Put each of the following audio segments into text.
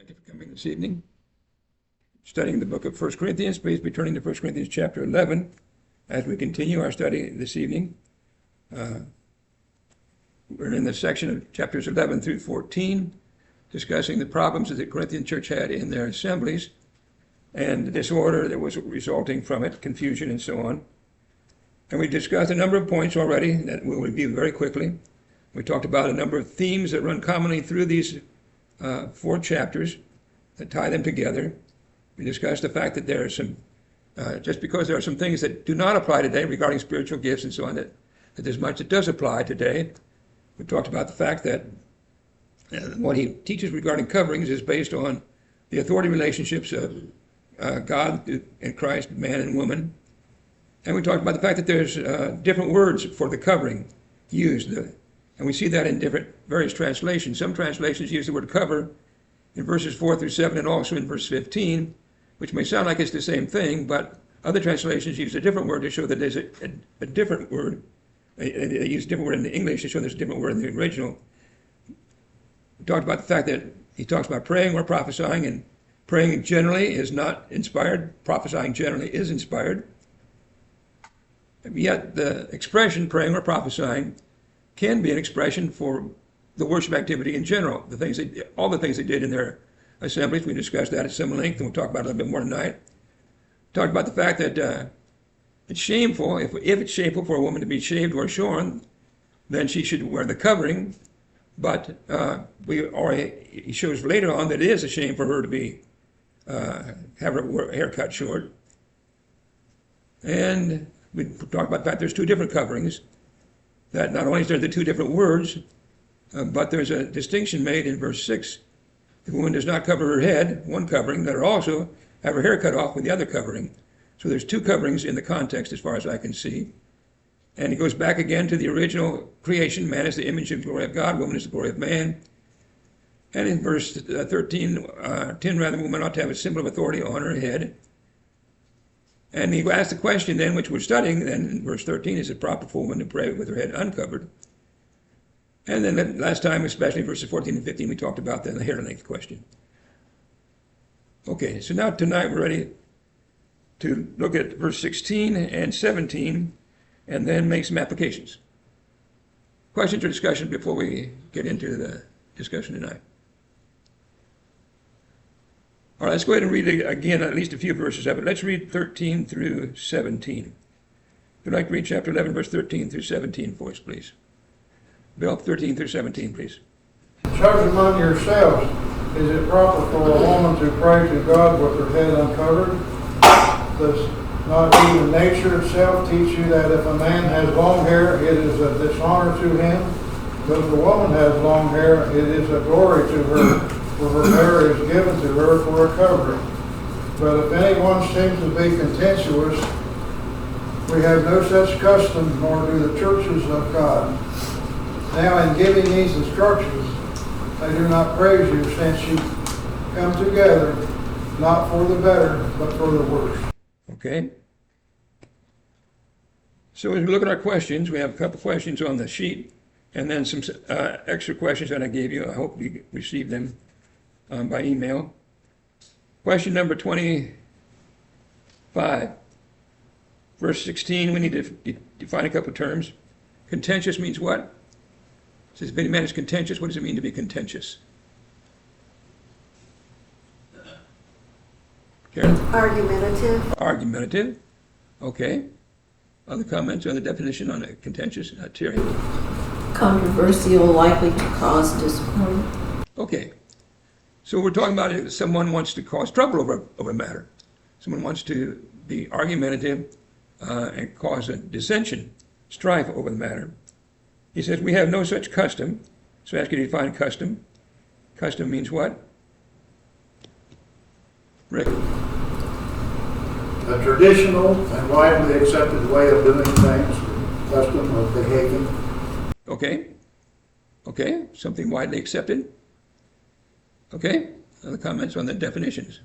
Thank you for coming this evening. Studying the book of 1 Corinthians. Please be turning to 1 Corinthians chapter 11 as we continue our study this evening. We're in the section of chapters 11 through 14, discussing the problems that the Corinthian church had in their assemblies and the disorder that was resulting from it, confusion and so on. And we discussed a number of points already that we'll review very quickly. We talked about a number of themes that run commonly through these 4 chapters that tie them together. We discussed the fact that there are some, just because there are some things that do not apply today regarding spiritual gifts and so on, that there's much that does apply today. We talked about the fact that what he teaches regarding coverings is based on the authority relationships of God and Christ, man and woman. And we talked about the fact that there's different words for the covering used. And we see that in various translations. Some translations use the word cover in verses 4 through 7 and also in verse 15, which may sound like it's the same thing, but other translations use a different word to show that there's a different word. They use a different word in the English to show there's a different word in the original. We talked about the fact that he talks about praying or prophesying, and praying generally is not inspired. Prophesying generally is inspired. Yet the expression praying or prophesying can be an expression for the worship activity in general. All the things they did in their assemblies. We discussed that at some length, and we'll talk about it a little bit more tonight. Talked about the fact that it's shameful, if it's shameful for a woman to be shaved or shorn, then she should wear the covering. But he shows later on that it is a shame for her to have her hair cut short. And we talked about the fact there's 2 different coverings. That not only is there the 2 different words, but there's a distinction made in verse 6. The woman does not cover her head, one covering, let her also have her hair cut off with the other covering. So there's 2 coverings in the context as far as I can see. And it goes back again to the original creation. Man is the image and glory of God, woman is the glory of man. And in verse 10 rather, woman ought to have a symbol of authority on her head. And he asked the question then, which we're studying, then in verse 13, is it proper for a woman to pray with her head uncovered? And then last time, especially verses 14 and 15, we talked about the hair length question. Okay, so now tonight we're ready to look at verse 16 and 17 and then make some applications. Questions or discussion before we get into the discussion tonight? All right, let's go ahead and read again at least a few verses of it. Let's read 13 through 17. If you'd like to read chapter 11, verse 13 through 17 for us, please. Bill, 13 through 17, please. Judge among yourselves, is it proper for a woman to pray to God with her head uncovered? Does not even nature itself teach you that if a man has long hair, it is a dishonor to him? But if a woman has long hair, it is a glory to her, for her hair is given to her for a covering. But if anyone seems to be contentious, we have no such custom, nor do the churches of God. Now in giving these instructions, I do not praise you, since you come together, not for the better, but for the worse. Okay. So as we look at our questions, we have a couple questions on the sheet, and then some extra questions that I gave you. I hope you received them by email. Question number 25. Verse 16, we need to define a couple of terms. Contentious means what? It says, if any man is contentious, what does it mean to be contentious? Karen? Argumentative. Argumentative. Okay. Other comments on the definition on contentious? Terry? Controversial, likely to cause discord. Okay. So we're talking about if someone wants to cause trouble over a matter. Someone wants to be argumentative and cause a dissension, strife over the matter. He says, we have no such custom. So I ask you to define custom. Custom means what? Rick? A traditional and widely accepted way of doing things, custom of behaving. Okay. Okay. Something widely accepted. Okay. Other comments on the definitions?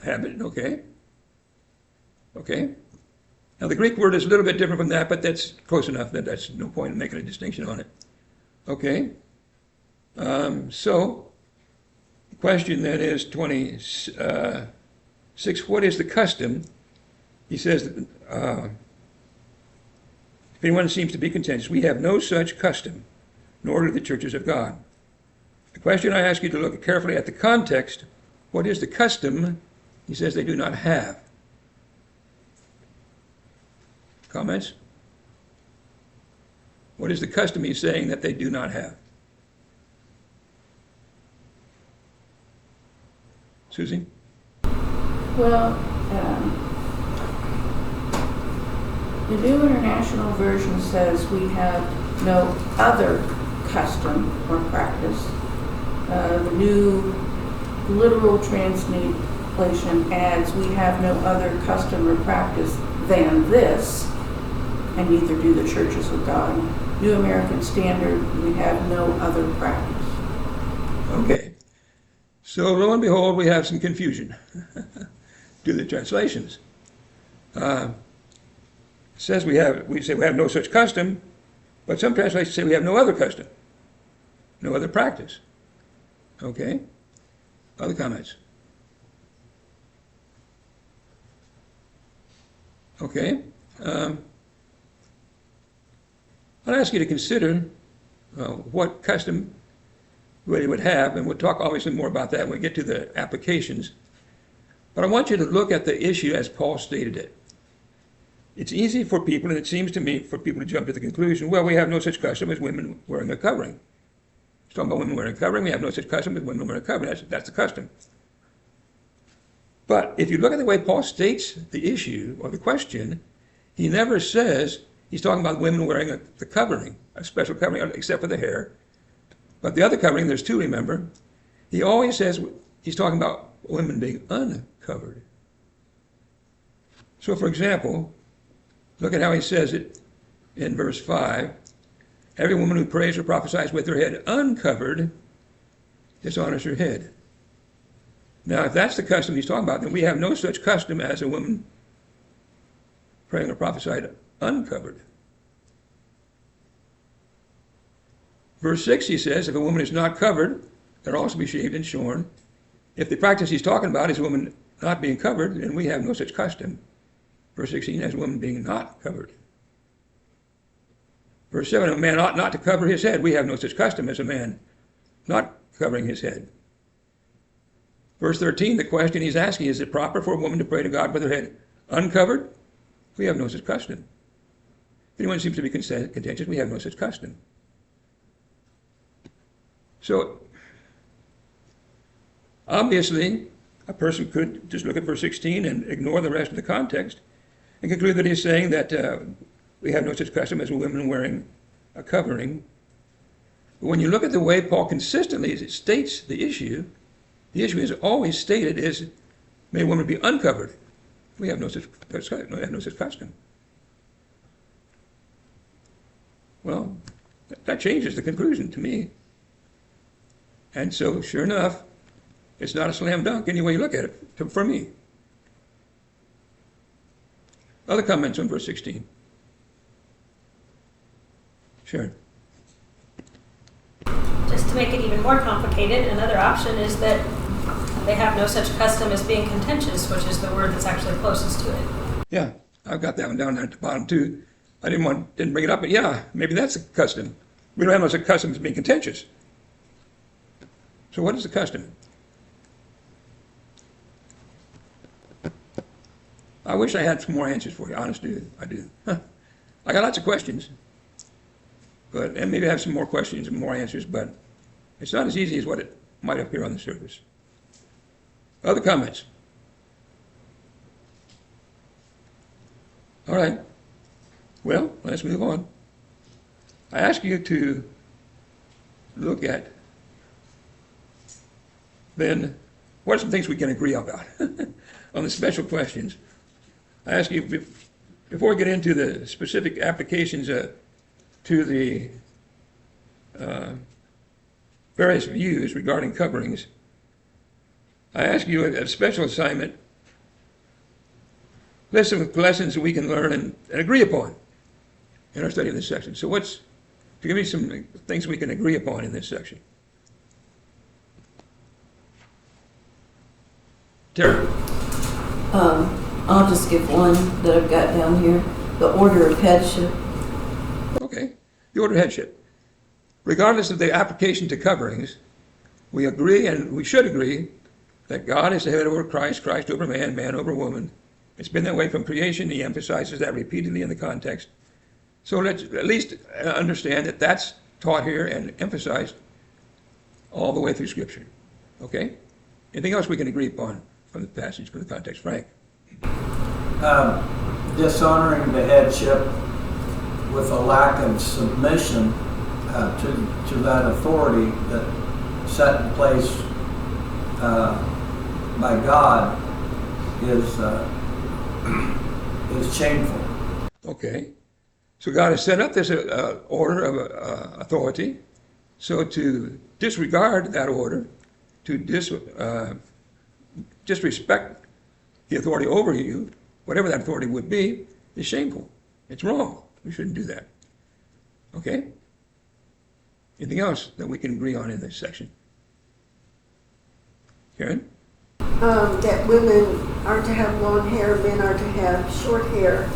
Habit. Okay. Okay. Now, the Greek word is a little bit different from that, but that's close enough that that's no point in making a distinction on it. Okay. So The question then is 26, what is the custom? He says, if anyone seems to be contentious, we have no such custom, nor do the churches of God. The question I ask you to look carefully at the context, what is the custom? He says they do not have. Comments? What is the custom he's saying that they do not have? Susie? Well, the New International Version says we have no other custom or practice. The New Literal Translation adds, we have no other custom or practice than this, and neither do the churches of God. New American Standard, we have no other practice. Okay. So lo and behold, we have some confusion due to the translations. It says we say we have no such custom, but some translations say we have no other custom, no other practice. Okay. Other comments? Okay. I'll ask you to consider what custom they would have, and we'll talk obviously more about that when we get to the applications. But I want you to look at the issue as Paul stated it. It's easy for people, and it seems to me, for people to jump to the conclusion, well, we have no such custom as women wearing a covering. He's talking about women wearing a covering. We have no such custom as women wearing a covering. That's the custom. But if you look at the way Paul states the issue or the question, he never says he's talking about women wearing the covering, a special covering, except for the hair. But the other covering, there's two, remember. He always says he's talking about women being uncovered. So, for example, look at how he says it in verse 5. Every woman who prays or prophesies with her head uncovered dishonors her head. Now, if that's the custom he's talking about, then we have no such custom as a woman praying or prophesying uncovered. Verse 6, he says, if a woman is not covered, let her also be shaved and shorn. If the practice he's talking about is a woman not being covered, then we have no such custom. Verse 16, as a woman being not covered. Verse 7, a man ought not to cover his head. We have no such custom as a man not covering his head. Verse 13, the question he's asking, is it proper for a woman to pray to God with her head uncovered? We have no such custom. If anyone seems to be contentious, we have no such custom. So, obviously, a person could just look at verse 16 and ignore the rest of the context and conclude that he's saying that we have no such custom as women wearing a covering. But when you look at the way Paul consistently states the issue is always stated is, may a woman be uncovered. We have no such custom. Well, that changes the conclusion to me. And so, sure enough, it's not a slam dunk any way you look at it, for me. Other comments on verse 16? Sure. Just to make it even more complicated, another option is that they have no such custom as being contentious, which is the word that's actually closest to it. Yeah, I've got that one down there at the bottom too. I didn't bring it up, but yeah, maybe that's a custom. We don't have no such custom as being contentious. So what is the custom? I wish I had some more answers for you, honestly, I do. I got lots of questions, and maybe I have some more questions and more answers, but it's not as easy as what it might appear on the surface. Other comments? All right. Well, let's move on. I ask you to look at, then, what are some things we can agree about on the special questions? I ask you, before we get into the specific applications to the various views regarding coverings, I ask you a special assignment, list of lessons that we can learn and agree upon in our study of this section. So give me some things we can agree upon in this section. Terry? I'll just give one that I've got down here, the order of headship. Okay. The order of headship. Regardless of the application to coverings, we agree, and we should agree, that God is the head over Christ, Christ over man, man over woman. It's been that way from creation. He emphasizes that repeatedly in the context. So let's at least understand that that's taught here and emphasized all the way through Scripture. Okay? Anything else we can agree upon from the passage, from the context? Frank? Dishonoring the headship with a lack of submission to that authority that set in place by God is shameful. Okay. So God has set up this order of authority. So to disregard that order, to disrespect the authority over you, whatever that authority would be, is shameful. It's wrong. We shouldn't do that. Okay? Anything else that we can agree on in this section? Karen? That women are to have long hair, men are to have short hair,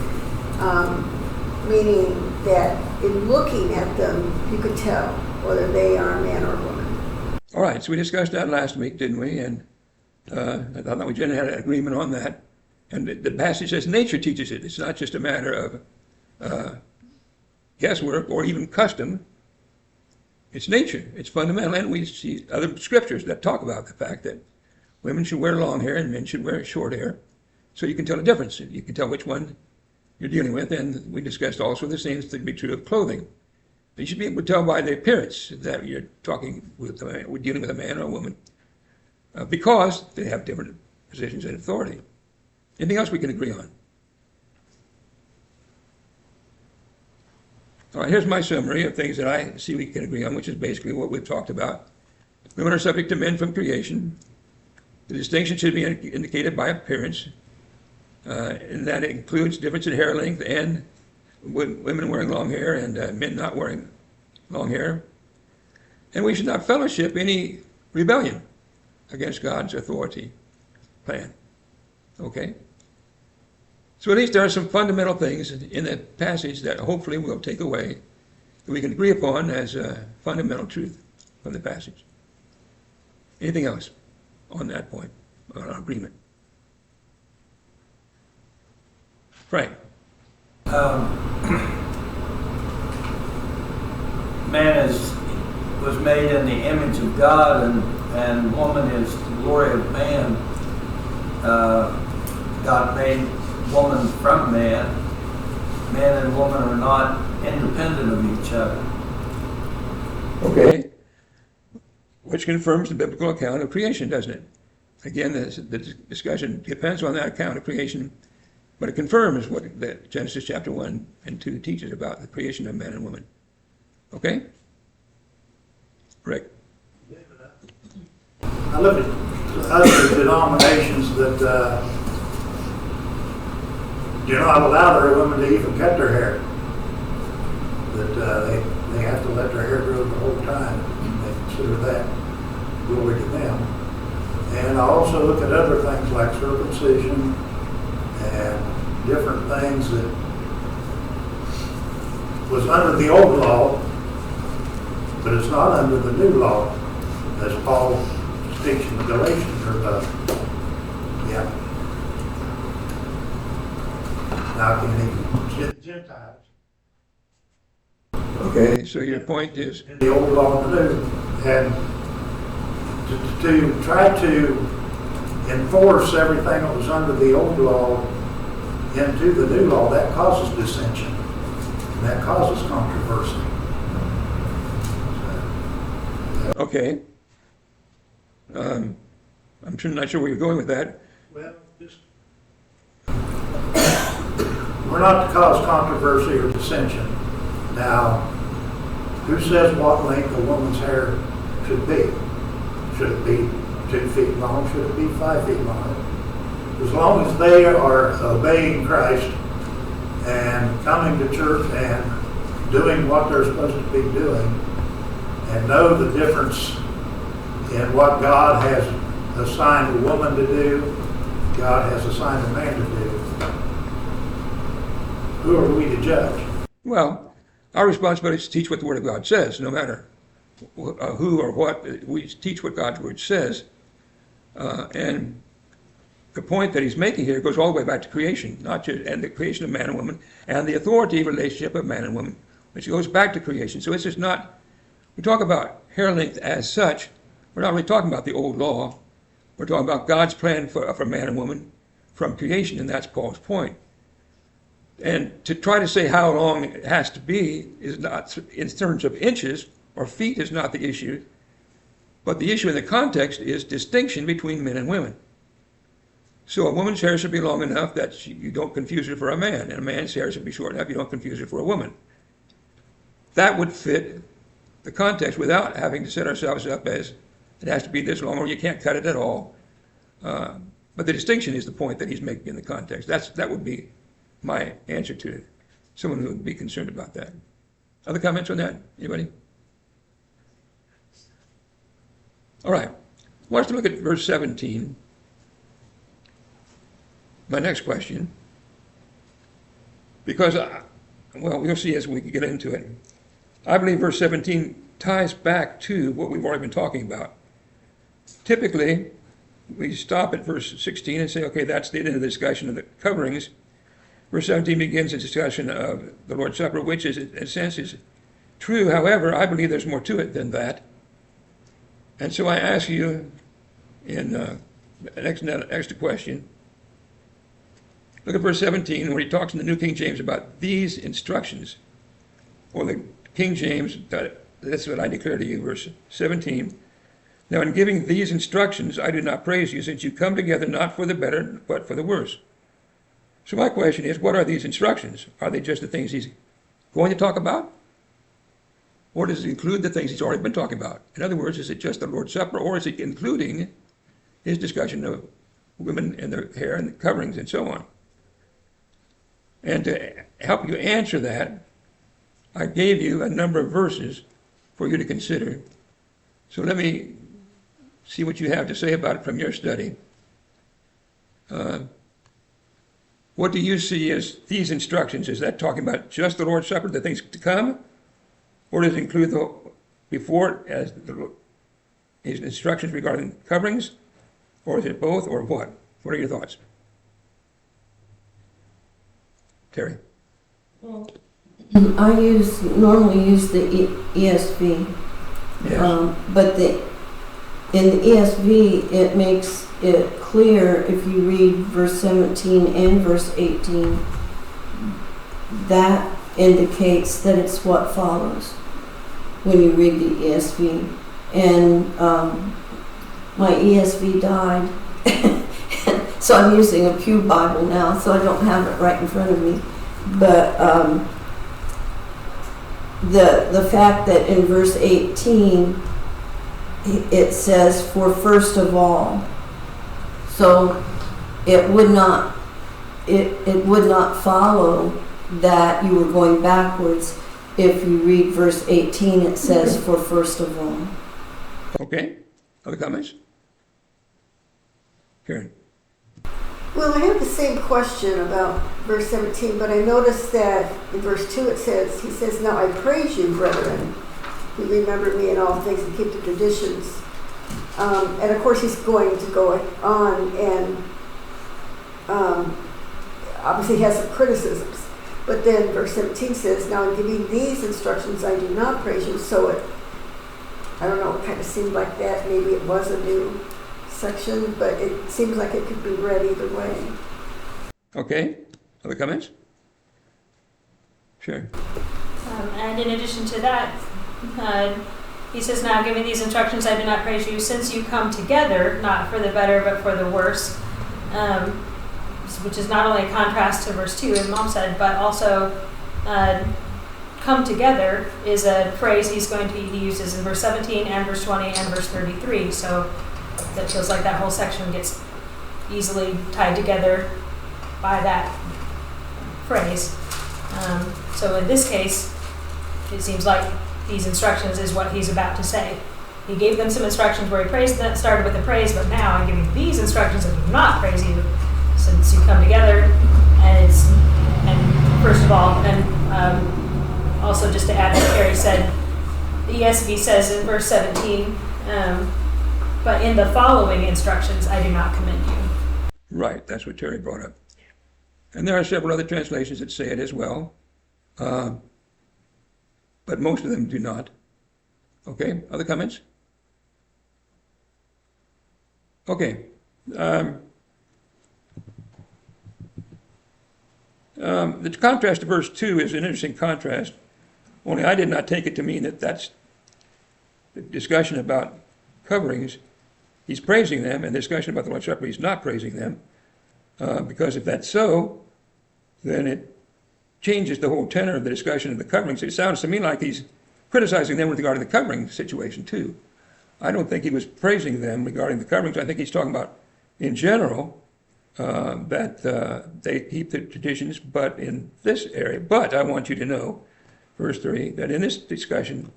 meaning that in looking at them, you could tell whether they are a man or a woman. All right, so we discussed that last week, didn't we? And I thought we generally had an agreement on that. And the passage says nature teaches it. It's not just a matter of guesswork or even custom. It's nature. It's fundamental. And we see other scriptures that talk about the fact that women should wear long hair and men should wear short hair. So you can tell the difference. You can tell which one you're dealing with. And we discussed also the same thing to be true of clothing. You should be able to tell by the appearance that you're we're dealing with a man or a woman because they have different positions and authority. Anything else we can agree on? All right, here's my summary of things that I see we can agree on, which is basically what we've talked about. Women are subject to men from creation. The distinction should be indicated by appearance, and that includes difference in hair length and women wearing long hair and men not wearing long hair. And we should not fellowship any rebellion against God's authority plan. Okay? So at least there are some fundamental things in the passage that hopefully we'll take away that we can agree upon as a fundamental truth from the passage. Anything else on that point, on our agreement? Frank? Man was made in the image of God, and woman is the glory of man. God made woman from man. Man and woman are not independent of each other. Okay. Which confirms the biblical account of creation, doesn't it? Again, the discussion depends on that account of creation, but it confirms what Genesis chapter 1 and 2 teaches about the creation of man and woman. Okay? Rick? I look at other denominations that do not allow their women to even cut their hair. That they have to let their hair grow the whole time. They consider that glory to them. And I also look at other things like circumcision and different things that was under the old law, but it's not under the new law, as Paul speaks in the Galatians, Now can even Gentiles. Okay, so your point is? In the old law and the new, and to try to enforce everything that was under the old law into the new law, that causes dissension, and that causes controversy. Okay. I'm not sure where you're going with that. Well, we're not to cause controversy or dissension. Now, who says what length a woman's hair should be? Should it be 2 feet long? Should it be 5 feet long? As long as they are obeying Christ and coming to church and doing what they're supposed to be doing and know the difference in what God has assigned a woman to do God has assigned a man to do. Who are we to judge? Well, our responsibility is to teach what the Word of God says, no matter who or what. We teach what God's Word says. And the point that he's making here goes all the way back to creation, not just and the creation of man and woman, and the authority relationship of man and woman, which goes back to creation. So it's just not, we talk about hair length as such, we're not really talking about the old law. We're talking about God's plan for man and woman from creation, and that's Paul's point. And to try to say how long it has to be is not, in terms of inches or feet, is not the issue. But the issue in the context is distinction between men and women. So a woman's hair should be long enough that you don't confuse her for a man, and a man's hair should be short enough you don't confuse her for a woman. That would fit the context without having to set ourselves up as it has to be this long or you can't cut it at all. But the distinction is the point that he's making in the context. That would be my answer to someone who would be concerned about that. Other comments on that? Anybody? All right. I want us to look at verse 17. My next question, because, well, we'll see as we get into it. I believe verse 17 ties back to what we've already been talking about. Typically, we stop at verse 16 and say, okay, that's the end of the discussion of the coverings. Verse 17 begins a discussion of the Lord's Supper, which is, in a sense, is true. However, I believe there's more to it than that. And so I ask you in the next question, look at verse 17 where he talks in the New King James about these instructions. Or the King James, that's what I declare to you, verse 17. Now in giving these instructions, I do not praise you, since you come together not for the better, but for the worse. So my question is, what are these instructions? Are they just the things he's going to talk about? Or does it include the things he's already been talking about? In other words, is it just the Lord's Supper, or is it including his discussion of women and their hair and the coverings and so on? And to help you answer that, I gave you a number of verses for you to consider. So let me see what you have to say about it from your study. What do you see as these instructions? Is that talking about just the Lord's Supper, the things to come? Or does it include the before as his instructions regarding coverings? Or is it both, or what? What are your thoughts? Terry? Well, I normally use the ESV. Yes. But in the ESV, it makes it clear if you read verse 17 and verse 18, that indicates that it's what follows when you read the ESV. And my ESV died, so I'm using a Pew Bible now, so I don't have it right in front of me. But the fact that in verse 18 it says for first of all, so it would not follow that you were going backwards. If you read verse 18, it says for first of all. Okay. Other comments? Karen? Well, I have the same question about verse 17, but I noticed that in verse 2 he says, now I praise you, brethren, who remember me in all things and keep the traditions. And of course he's going to go on and obviously he has some criticisms. But then verse 17 says, now in giving these instructions I do not praise you. So I don't know, it kind of seemed like that. Maybe it was a new section, but it seems like it could be read either way. Okay. Other comments? Sure. And in addition to that, he says, now giving these instructions I do not praise you, since you come together, not for the better, but for the worse, which is not only a contrast to verse 2, as Mom said, but also come together is a phrase he uses in verse 17 and verse 20 and verse 33. So that feels like that whole section gets easily tied together by that phrase. So in this case, it seems like these instructions is what he's about to say. He gave them some instructions where he praised them, started with the praise, but now I'm giving these instructions that do not praise you since you come together. And first of all, and also just to add what Carrie said, the ESV says in verse 17, but in the following instructions I do not commend you. Right, that's what Terry brought up. And there are several other translations that say it as well, but most of them do not. Okay, other comments? Okay. The contrast to verse 2 is an interesting contrast, only I did not take it to mean that that's the discussion about coverings. He's praising them, and the discussion about the Lord's Supper, he's not praising them, because if that's so, then it changes the whole tenor of the discussion of the coverings. It sounds to me like he's criticizing them with regard to the covering situation, too. I don't think he was praising them regarding the coverings. I think he's talking about, in general, that they keep the traditions, but in this area. But I want you to know, verse 3, that in this discussion,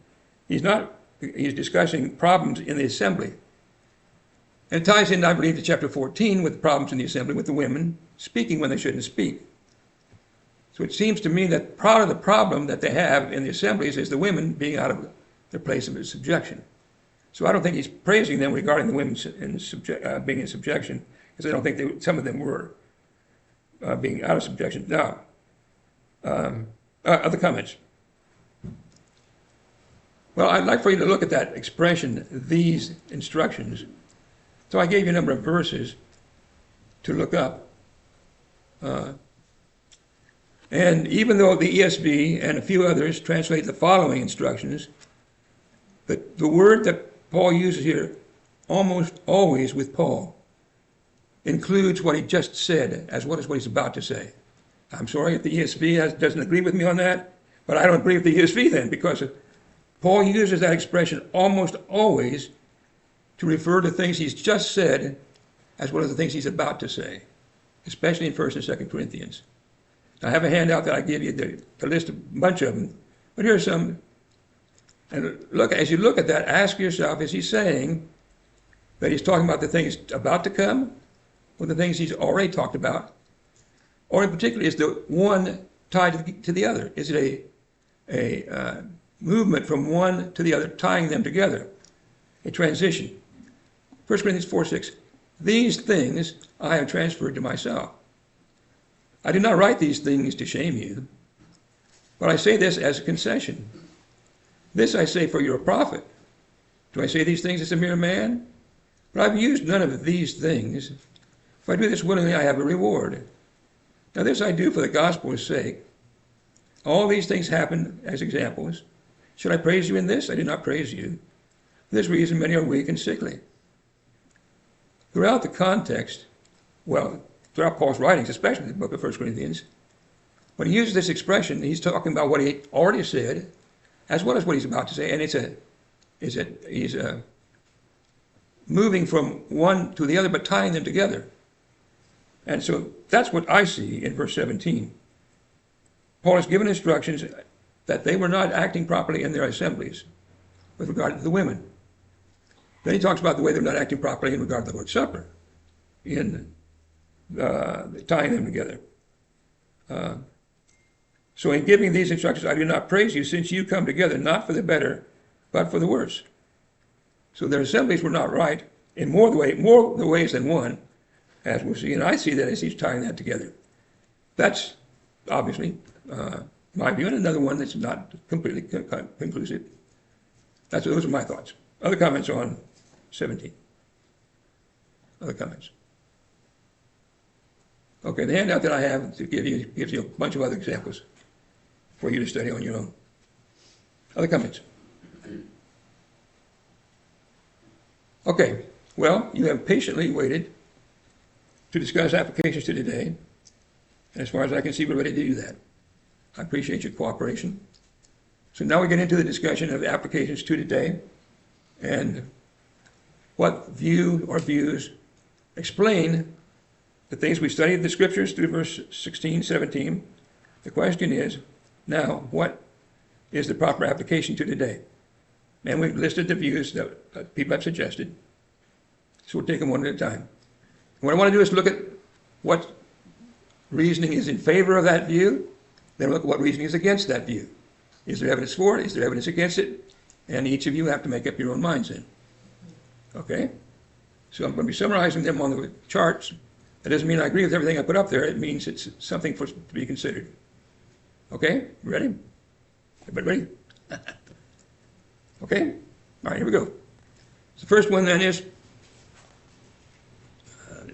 he's discussing problems in the assembly. And it ties in, I believe, to chapter 14 with problems in the assembly with the women speaking when they shouldn't speak. So it seems to me that part of the problem that they have in the assemblies is the women being out of their place of subjection. So I don't think he's praising them regarding the women being in subjection, because I don't think some of them were being out of subjection. Now, other comments? Well, I'd like for you to look at that expression, these instructions. So I gave you a number of verses to look up. And even though the ESV and a few others translate the following instructions, the word that Paul uses here almost always with Paul includes what he just said as well as what he's about to say. I'm sorry if the ESV doesn't agree with me on that, but I don't agree with the ESV then, because Paul uses that expression almost always to refer to things he's just said as well as the things he's about to say, especially in 1 and 2 Corinthians. I have a handout that I give you to list a bunch of them, but here are some. And look, as you look at that, ask yourself, is he saying that he's talking about the things about to come, or the things he's already talked about? Or in particular, is the one tied to the other? Is it a movement from one to the other, tying them together? A transition. 1 Corinthians 4:6. These things I have transferred to myself. I do not write these things to shame you, but I say this as a concession. This I say for your profit. Do I say these things as a mere man? But I've used none of these things. If I do this willingly, I have a reward. Now this I do for the gospel's sake. All these things happen as examples. Should I praise you in this? I do not praise you. For this reason, many are weak and sickly. Throughout the context, throughout Paul's writings, especially the book of 1 Corinthians, when he uses this expression, he's talking about what he already said, as well as what he's about to say, and he's moving from one to the other, but tying them together. And so that's what I see in verse 17. Paul has given instructions that they were not acting properly in their assemblies with regard to the women. Then he talks about the way they're not acting properly in regard to the Lord's Supper, in tying them together. So in giving these instructions, I do not praise you, since you come together not for the better, but for the worse. So their assemblies were not right in more the ways than one, as we'll see. And I see that as he's tying that together. That's obviously my view, and another one that's not completely conclusive. Those are my thoughts. Other comments on 17? Other comments? Okay, the handout that I have to give you gives you a bunch of other examples for you to study on your own. Other comments? Okay, well, you have patiently waited to discuss applications to today. And as far as I can see, we're ready to do that. I appreciate your cooperation. So now we get into the discussion of applications to today and what view or views explain the things we studied in the scriptures through verse 16, 17. The question is, now, what is the proper application to today? And we've listed the views that people have suggested. So we'll take them one at a time. What I want to do is look at what reasoning is in favor of that view, then look at what reasoning is against that view. Is there evidence for it? Is there evidence against it? And each of you have to make up your own minds then. Okay? So I'm going to be summarizing them on the charts. That doesn't mean I agree with everything I put up there. It means it's something to be considered. Okay? Ready? Everybody ready? Okay? All right, here we go. So the first one then is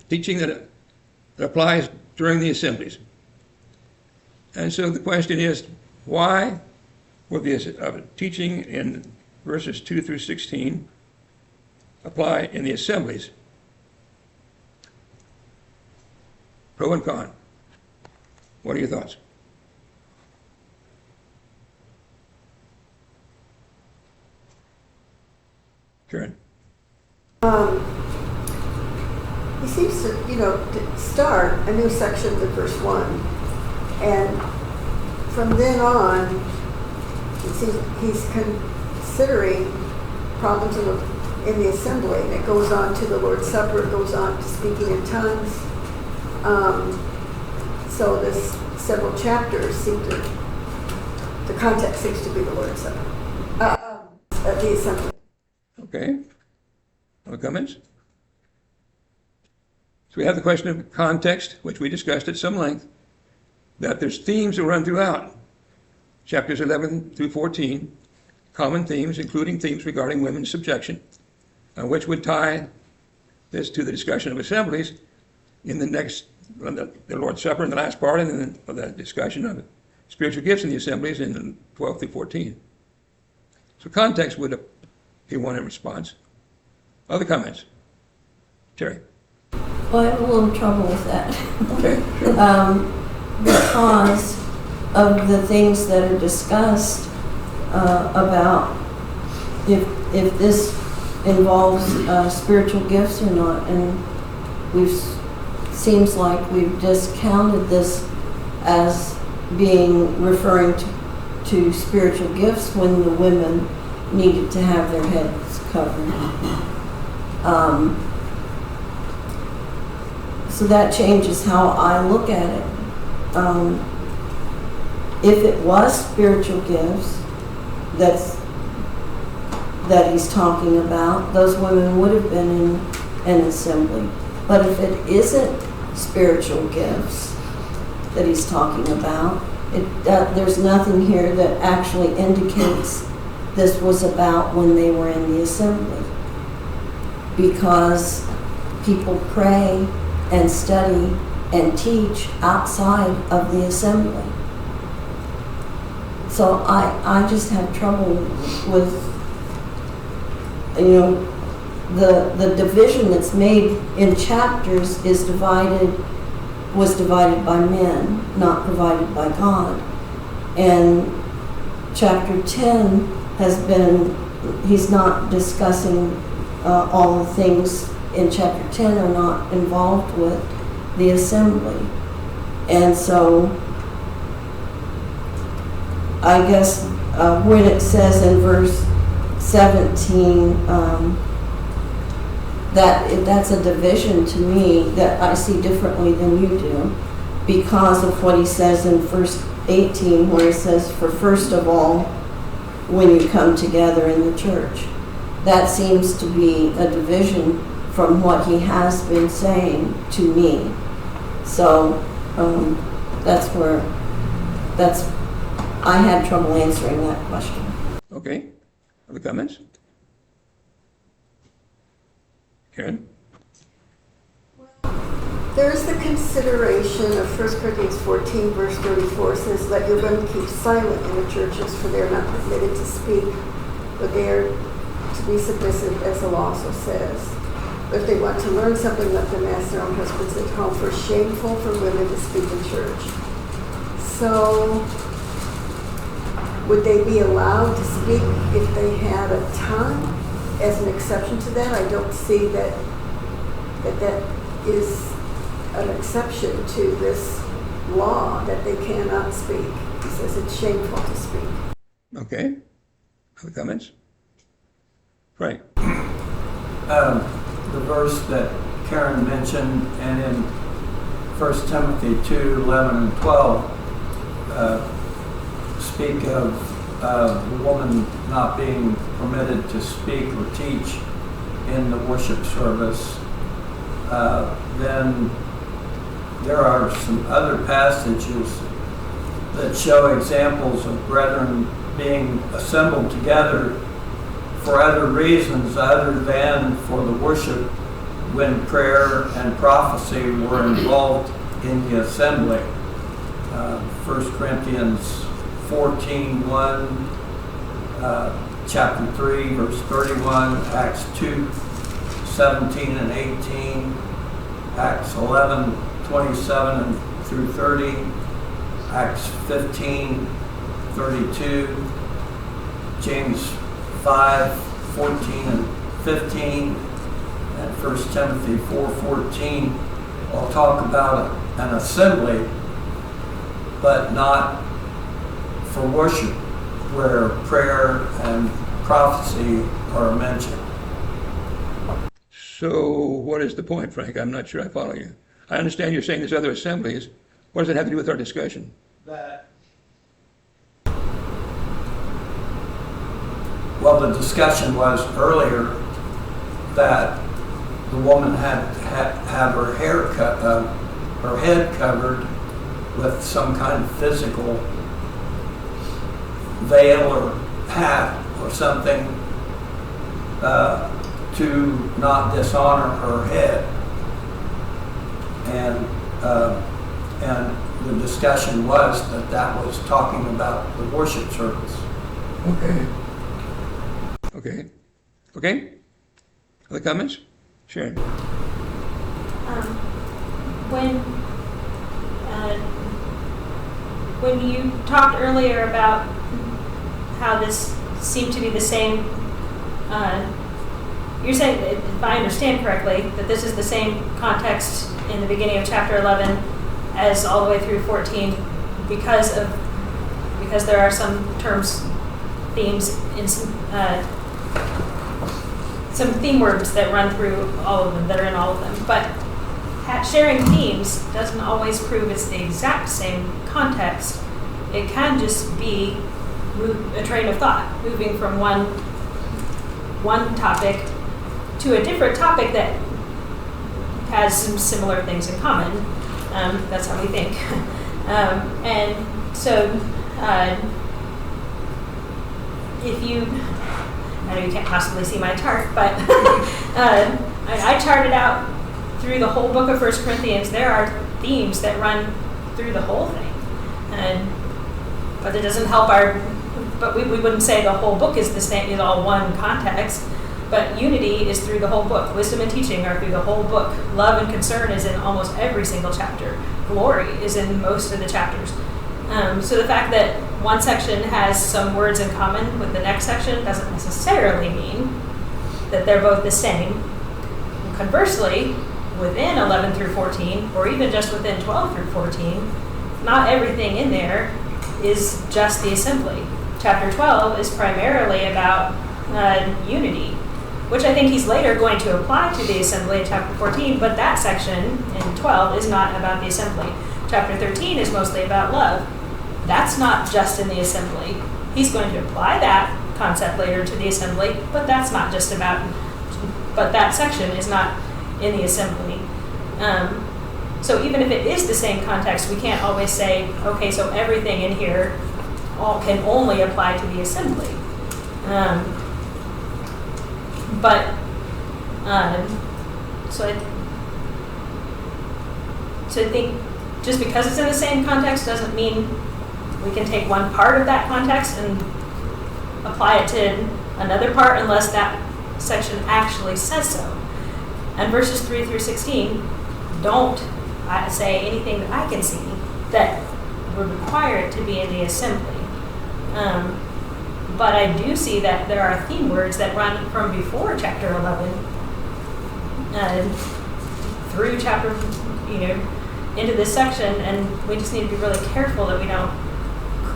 teaching that applies during the assemblies. And so the question is, why will this teaching in verses 2 through 16 apply in the assemblies? Pro and con. What are your thoughts? Karen? He seems to, to start a new section with verse 1. And from then on, it seems he's considering problems in the assembly. And it goes on to the Lord's Supper, it goes on to speaking in tongues. So this several chapters seem to, the context seems to be the Lord's Supper, the assembly. Okay. Other comments? So we have the question of context, which we discussed at some length, that there's themes that run throughout chapters 11 through 14, common themes, including themes regarding women's subjection, which would tie this to the discussion of assemblies in the next, the Lord's Supper in the last part, and then the discussion of spiritual gifts in the assemblies in 12 through 14. So context would be one in response. Other comments? Terry? Well, I have a little trouble with that. Okay, sure. Because of the things that are discussed about if this involves spiritual gifts or not, and seems like we've discounted this as being referring to spiritual gifts when the women needed to have their heads covered. So that changes how I look at it. If it was spiritual gifts that he's talking about, those women would have been in an assembly. But if it isn't spiritual gifts that he's talking about, there's nothing here that actually indicates this was about when they were in the assembly. Because people pray and study and teach outside of the assembly. So I just have trouble with, the division that's made in chapters was divided by men, not provided by God. And chapter 10 he's not discussing all the things in chapter 10 are not involved with the assembly. And so I guess when it says in verse 17 that's a division to me that I see differently than you do, because of what he says in verse 18 where he says, for first of all, when you come together in the church. That seems to be a division from what he has been saying to me. So I had trouble answering that question. Okay. Other comments? Karen? There's the consideration of 1 Corinthians 14, verse 34 says, let your women keep silent in the churches, for they are not permitted to speak, but they are to be submissive, as the law also says. But if they want to learn something, let them ask their own husbands at home, for it's shameful for women to speak in church. So, would they be allowed to speak if they had a tongue as an exception to that? I don't see that is an exception to this law, that they cannot speak. He says it's shameful to speak. Okay. Other comments? Frank? The verse that Karen mentioned, and in 1 Timothy 2:11 and 12, speak of the woman not being permitted to speak or teach in the worship service. Then there are some other passages that show examples of brethren being assembled together for other reasons other than for the worship when prayer and prophecy were involved in the assembly. 1 Corinthians 14:1, chapter 3, verse 31, Acts 2:17 and 18, Acts 11:27 and through 30, Acts 15:32, James 5:14 and 15, and 1 Timothy 4:14 all talk about an assembly, but not for worship, where prayer and prophecy are mentioned. So what is the point, Frank? I'm not sure I follow you. I understand you're saying there's other assemblies. What does it have to do with our discussion? Well, the discussion was earlier that the woman had have her hair cut, her head covered with some kind of physical veil or hat or something to not dishonor her head, and the discussion was that was talking about the worship service. Okay. Other comments? Sharon? When you talked earlier about how this seemed to be the same, you're saying, if I understand correctly, that this is the same context in the beginning of chapter 11 as all the way through 14 because there are some themes in some theme words that run through all of them, that are in all of them. But sharing themes doesn't always prove it's the exact same context. It can just be a train of thought, moving from one topic to a different topic that has some similar things in common. That's how we think. And so if you, I know you can't possibly see my chart, but I charted out through the whole book of 1 Corinthians. There are themes that run through the whole thing. But it doesn't help but we wouldn't say the whole book is the same, is all one context. But unity is through the whole book. Wisdom and teaching are through the whole book. Love and concern is in almost every single chapter. Glory is in most of the chapters. So the fact that one section has some words in common with the next section doesn't necessarily mean that they're both the same. Conversely, within 11 through 14, or even just within 12 through 14, not everything in there is just the assembly. Chapter 12 is primarily about unity, which I think he's later going to apply to the assembly in chapter 14, but that section in 12 is not about the assembly. Chapter 13 is mostly about love. That's not just in the assembly. He's going to apply that concept later to the assembly, but that's not just about, but that section is not in the assembly. So even if it is the same context, we can't always say, okay, so everything in here can only apply to the assembly. So I think just because it's in the same context doesn't mean we can take one part of that context and apply it to another part unless that section actually says so. And verses 3 through 16 don't say anything that I can see that would require it to be in the assembly. But I do see that there are theme words that run from before chapter 11 through chapter, into this section, and we just need to be really careful that we don't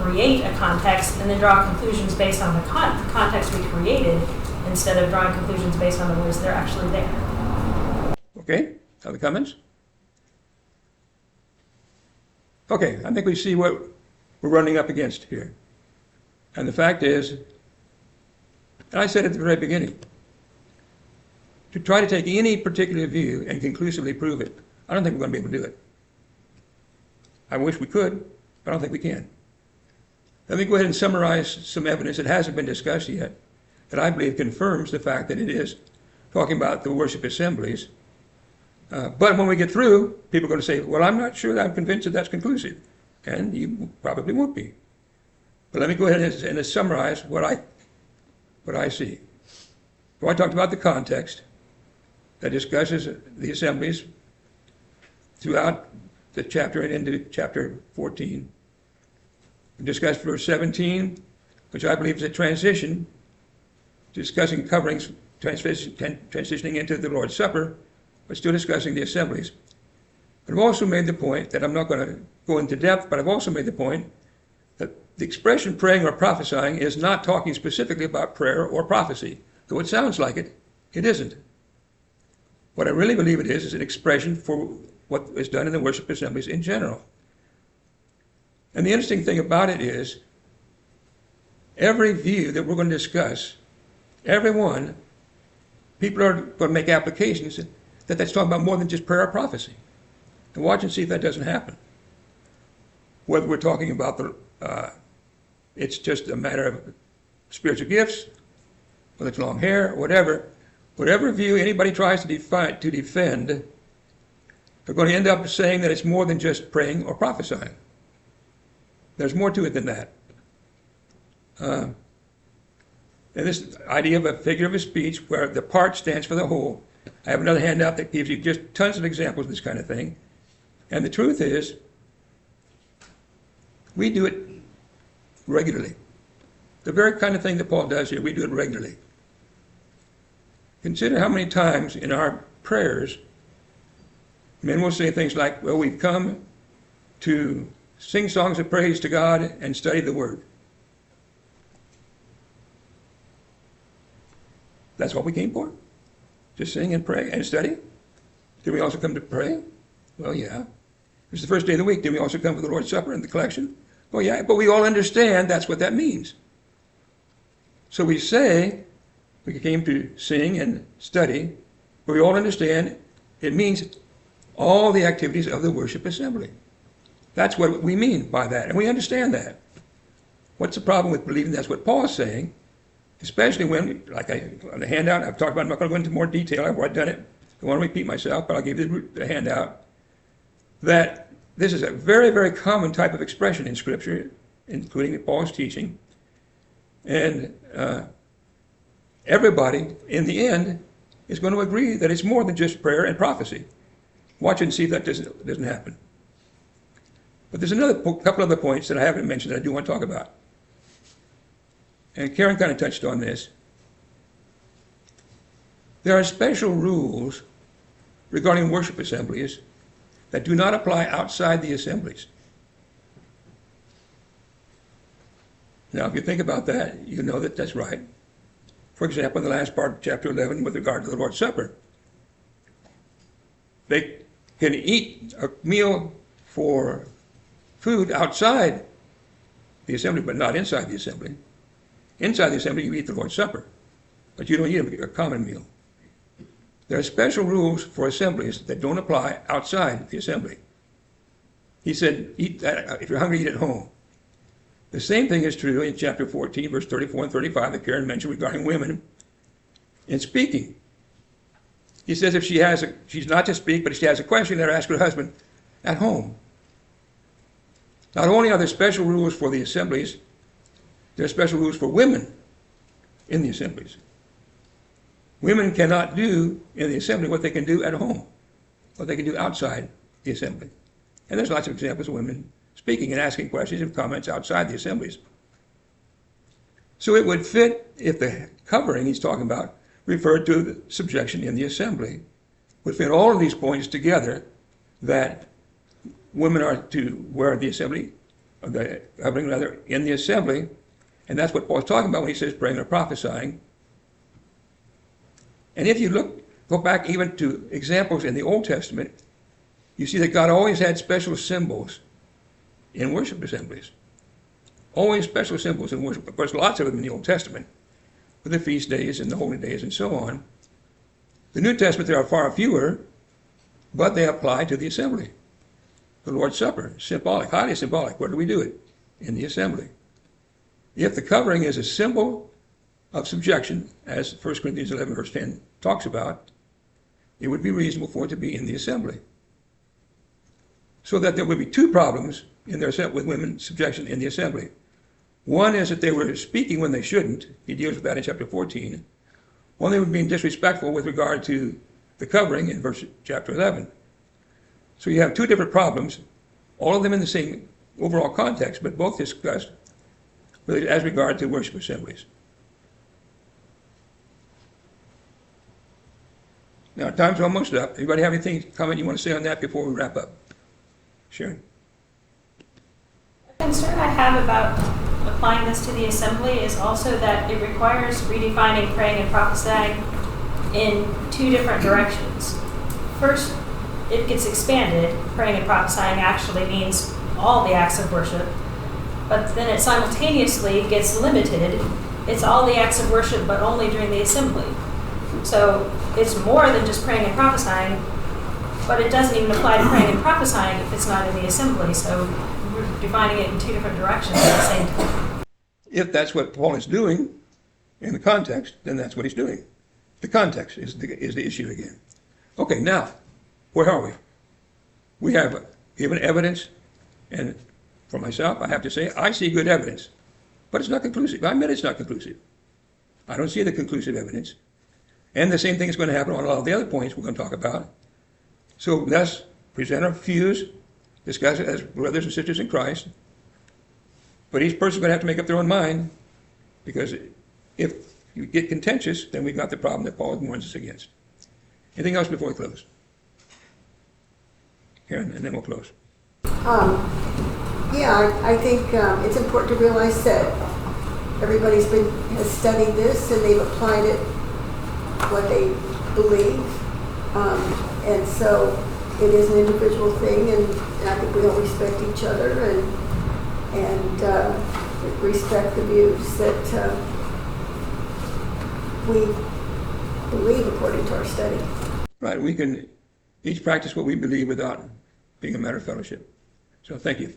create a context and then draw conclusions based on the context we created instead of drawing conclusions based on the words that are actually there. Okay, other comments? Okay, I think we see what we're running up against here. And the fact is, and I said at the very beginning, to try to take any particular view and conclusively prove it, I don't think we're going to be able to do it. I wish we could, but I don't think we can. Let me go ahead and summarize some evidence that hasn't been discussed yet, that I believe confirms the fact that it is talking about the worship assemblies. But when we get through, people are going to say, well, I'm not sure that I'm convinced that that's conclusive. And you probably won't be. But let me go ahead and summarize what I see. So I talked about the context that discusses the assemblies throughout the chapter and into chapter 14. We discussed verse 17, which I believe is a transition, discussing coverings, transitioning into the Lord's Supper, but still discussing the assemblies. But I've also made the point that I'm not going to go into depth, but I've also made the point that the expression praying or prophesying is not talking specifically about prayer or prophecy. Though it sounds like it, it isn't. What I really believe it is an expression for what is done in the worship assemblies in general. And the interesting thing about it is, every view that we're going to discuss, every one, people are going to make applications that that's talking about more than just prayer or prophecy. And watch and see if that doesn't happen. Whether we're talking about it's just a matter of spiritual gifts, whether it's long hair, whatever view anybody tries to defend, they're going to end up saying that it's more than just praying or prophesying. There's more to it than that. And this idea of a figure of speech where the part stands for the whole. I have another handout that gives you just tons of examples of this kind of thing. And the truth is, we do it regularly. The very kind of thing that Paul does here, we do it regularly. Consider how many times in our prayers, men will say things like, well, we've come to sing songs of praise to God and study the Word. That's what we came for? Just sing and pray and study? Did we also come to pray? Well, yeah. It's the first day of the week. Did we also come for the Lord's Supper and the collection? Well, yeah, but we all understand that's what that means. So we say we came to sing and study, but we all understand it means all the activities of the worship assembly. That's what we mean by that, and we understand that. What's the problem with believing that's what Paul is saying? Especially when, like on the handout, I've talked about, I'm not going to go into more detail, I've already done it. I don't want to repeat myself, but I'll give you the handout. That this is a very, very common type of expression in Scripture, including Paul's teaching. And everybody, in the end, is going to agree that it's more than just prayer and prophecy. Watch and see if that doesn't happen. But there's another couple other points that I haven't mentioned that I do want to talk about. And Karen kind of touched on this. There are special rules regarding worship assemblies that do not apply outside the assemblies. Now, if you think about that, you know that that's right. For example, in the last part of chapter 11, with regard to the Lord's Supper, they can eat a meal for food outside the assembly, but not inside the assembly. Inside the assembly, you eat the Lord's Supper, but you don't eat a common meal. There are special rules for assemblies that don't apply outside the assembly. He said, eat that, if you're hungry, eat at home. The same thing is true in chapter 14, verse 34 and 35 that Karen mentioned regarding women in speaking. He says if she's not to speak, but if she has a question, let her ask her husband at home. Not only are there special rules for the assemblies, there are special rules for women in the assemblies. Women cannot do in the assembly what they can do at home, what they can do outside the assembly. And there's lots of examples of women speaking and asking questions and comments outside the assemblies. So it would fit if the covering he's talking about referred to the subjection in the assembly, would fit all of these points together, that women are to wear the assembly, or the covering rather, in the assembly, and that's what Paul's talking about when he says praying or prophesying. And if you go back even to examples in the Old Testament, you see that God always had special symbols in worship assemblies. Always special symbols in worship. Of course, lots of them in the Old Testament, with the feast days and the holy days and so on. The New Testament, there are far fewer, but they apply to the assembly. The Lord's Supper, symbolic, highly symbolic. Where do we do it? In the assembly. If the covering is a symbol of subjection, as 1 Corinthians 11, verse 10 talks about, it would be reasonable for it to be in the assembly. So that there would be two problems in their with women's subjection in the assembly. One is that they were speaking when they shouldn't. He deals with that in chapter 14. One, they were being disrespectful with regard to the covering in chapter 11. So you have two different problems, all of them in the same overall context, but both discussed as regard to worship assemblies. Now, time's almost up. Anybody have anything, comment you want to say on that before we wrap up? Sharon? A concern I have about applying this to the assembly is also that it requires redefining praying and prophesying in two different directions. First, it gets expanded. Praying and prophesying actually means all the acts of worship, but then it simultaneously gets limited. It's all the acts of worship, but only during the assembly. So it's more than just praying and prophesying, but it doesn't even apply to praying and prophesying if it's not in the assembly. So we're defining it in two different directions at the same time. If that's what Paul is doing in the context, then that's what he's doing. The context is the issue again. Okay, now, where are we? We have given evidence, and for myself, I have to say, I see good evidence, but it's not conclusive. I admit it's not conclusive. I don't see the conclusive evidence. And the same thing is going to happen on a lot of the other points we're going to talk about. So let's present our views, discuss it as brothers and sisters in Christ. But each person's going to have to make up their own mind, because if you get contentious, then we've got the problem that Paul warns us against. Anything else before we close? Karen, and then we'll close. I think it's important to realize that everybody's has studied this and they've applied it what they believe, and so it is an individual thing, and I think we all respect each other and respect the views that we believe according to our study. Right, we can each practice what we believe without being a matter of fellowship. So thank you.